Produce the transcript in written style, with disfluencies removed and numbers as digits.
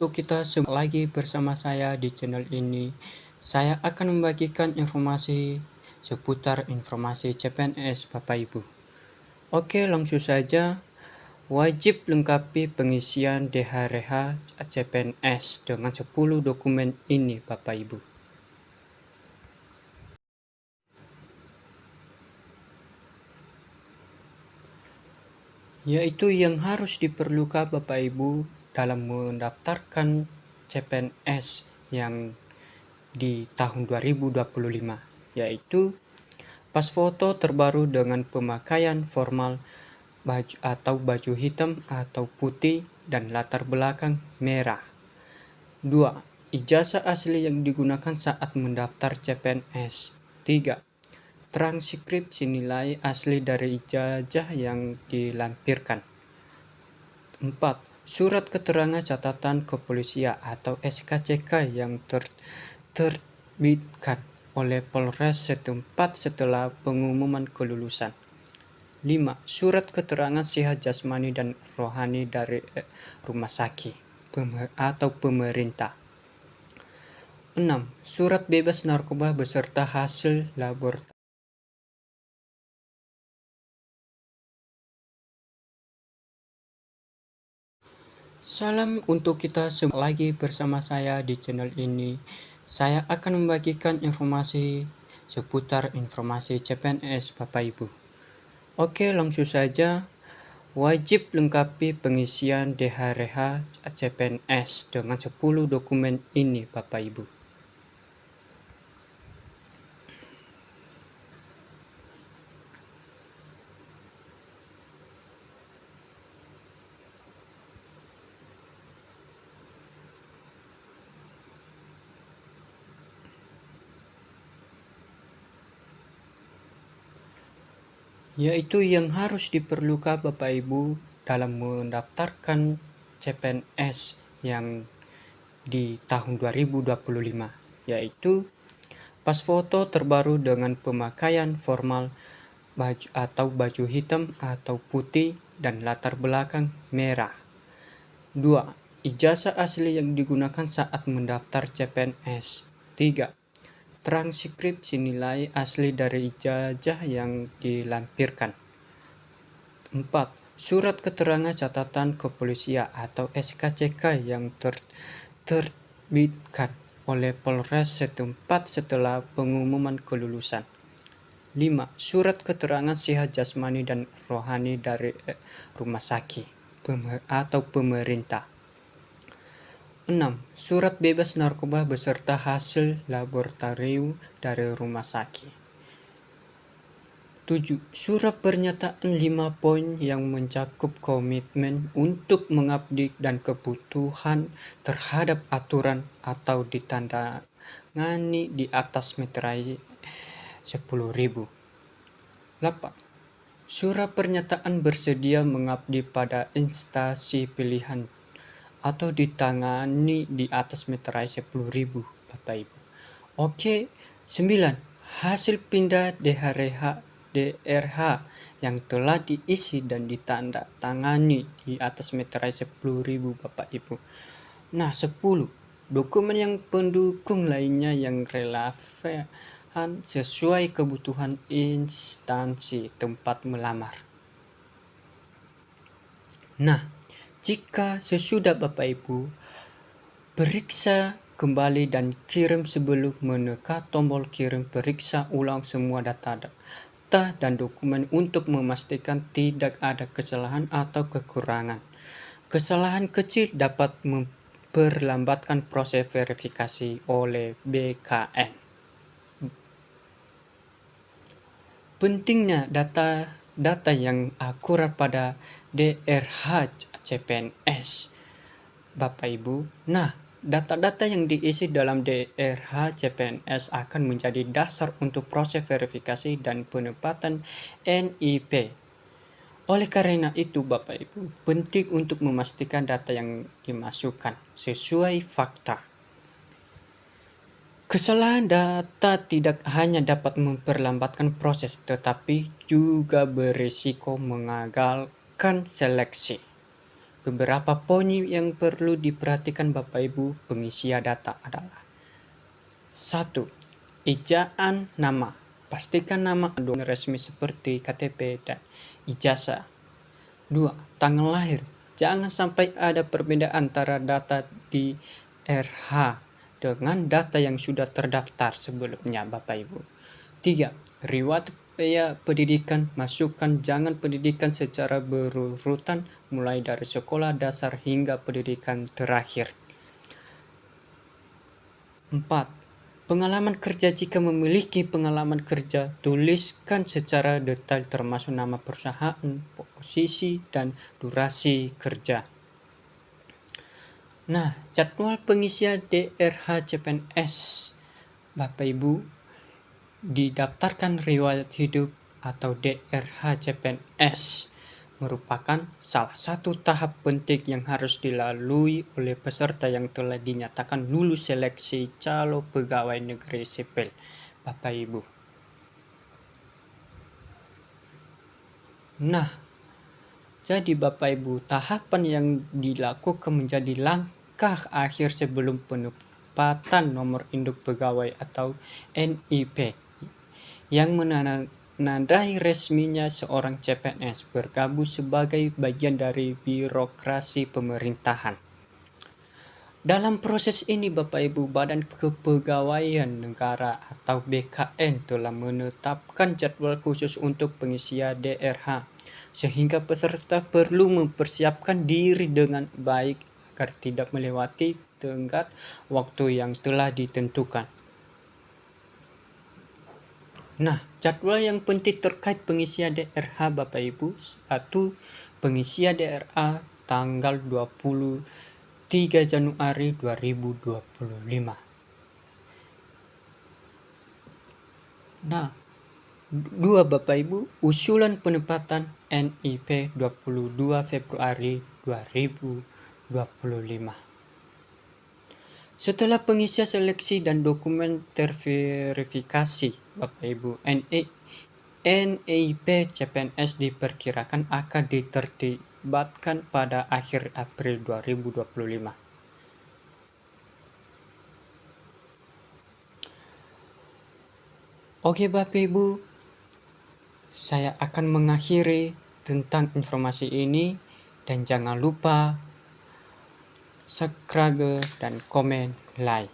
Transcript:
Untuk kita semua lagi bersama saya di channel ini, saya akan membagikan informasi seputar informasi CPNS Bapak Ibu. Oke, langsung saja. Wajib lengkapi pengisian DHRH CPNS dengan 10 dokumen ini Bapak Ibu. Yaitu yang harus diperlukan Bapak Ibu dalam mendaftarkan CPNS yang di tahun 2025, yaitu pas foto terbaru dengan pemakaian formal baju hitam atau putih dan latar belakang merah. 2. Ijazah asli yang digunakan saat mendaftar CPNS. 3. Transkripsi nilai asli dari ijazah yang dilampirkan. 4. Surat keterangan catatan kepolisian atau SKCK yang terbitkan oleh Polres setempat setelah pengumuman kelulusan. 5. Surat keterangan sehat jasmani dan rohani dari rumah sakit atau pemerintah. 6. Surat bebas narkoba beserta hasil laboratorium. Salam untuk kita semua lagi bersama saya di channel ini. Saya akan membagikan informasi seputar informasi CPNS Bapak Ibu. Oke, langsung saja. Wajib lengkapi pengisian DHRH CPNS dengan 10 dokumen ini Bapak Ibu. Yaitu yang harus diperlukan Bapak Ibu dalam mendaftarkan CPNS yang di tahun 2025, yaitu pas foto terbaru dengan pemakaian formal baju hitam atau putih dan latar belakang merah. 2. Ijazah asli yang digunakan saat mendaftar CPNS. 3. Transkripsi nilai asli dari ijazah yang dilampirkan. 4. Surat keterangan catatan kepolisian atau SKCK yang terbitkan oleh Polres setempat setelah pengumuman kelulusan. 5. Surat keterangan sehat jasmani dan rohani dari rumah sakit atau pemerintah. 6. Surat bebas narkoba beserta hasil laboratorium dari rumah sakit. 7. Surat pernyataan 5 poin yang mencakup komitmen untuk mengabdi dan kebutuhan terhadap aturan atau ditandangani di atas meterai 10.000. 8. Surat pernyataan bersedia mengabdi pada instansi pilihan atau ditangani di atas meterai 10.000 Bapak Ibu. Oke, 9. Hasil pindah DRH yang telah diisi dan ditanda tangani di atas meterai 10.000 Bapak Ibu. Nah, 10. Dokumen yang pendukung lainnya yang relevan sesuai kebutuhan instansi tempat melamar. Nah, jika sesudah Bapak Ibu periksa kembali dan kirim sebelum menekan tombol kirim, periksa ulang semua data dan dokumen untuk memastikan tidak ada kesalahan atau kekurangan. Kesalahan kecil dapat memperlambatkan proses verifikasi oleh BKN. Pentingnya data yang akurat pada DRH CPNS Bapak Ibu. Nah, data-data yang diisi dalam DRH CPNS akan menjadi dasar untuk proses verifikasi dan penempatan NIP. Oleh karena itu Bapak Ibu, penting untuk memastikan data yang dimasukkan sesuai fakta. Kesalahan data tidak hanya dapat memperlambatkan proses, tetapi juga berisiko mengagalkan seleksi. beberapa poin yang perlu diperhatikan Bapak Ibu pengisian data adalah 1. Ejaan nama. Pastikan nama resmi seperti KTP dan ijazah. 2. Tanggal lahir. Jangan sampai ada perbedaan antara data di RH dengan data yang sudah terdaftar sebelumnya Bapak Ibu. 3. Riwayat pendidikan. Masukkan jangan pendidikan secara berurutan mulai dari sekolah dasar hingga pendidikan terakhir. 4. Pengalaman kerja. Jika memiliki pengalaman kerja, tuliskan secara detail termasuk nama perusahaan, posisi, dan durasi kerja. Nah, jadwal pengisian DRH CPNS Bapak Ibu didaftarkan riwayat hidup atau DRH CPNS merupakan salah satu tahap penting yang harus dilalui oleh peserta yang telah dinyatakan lulus seleksi calon pegawai negeri sipil Bapak Ibu. Nah, jadi Bapak Ibu, tahapan yang dilakukan menjadi langkah akhir sebelum penempatan nomor induk pegawai atau NIP yang menandai resminya seorang CPNS bergabung sebagai bagian dari birokrasi pemerintahan. Dalam proses ini Bapak Ibu, Badan Kepegawaian Negara atau BKN telah menetapkan jadwal khusus untuk pengisian DRH, sehingga peserta perlu mempersiapkan diri dengan baik agar tidak melewati tenggat waktu yang telah ditentukan. Nah, jadwal yang penting terkait pengisian DRH Bapak Ibu. 1. Pengisian DRH tanggal 23 Januari 2025. Nah, 2 Bapak Ibu, usulan penempatan NIP 22 Februari 2025. Setelah pengisian seleksi dan dokumen terverifikasi, Bapak Ibu, NIP CPNS diperkirakan akan ditertibkan pada akhir April 2025. Oke Bapak Ibu, saya akan mengakhiri tentang informasi ini dan jangan lupa subscribe dan komen like.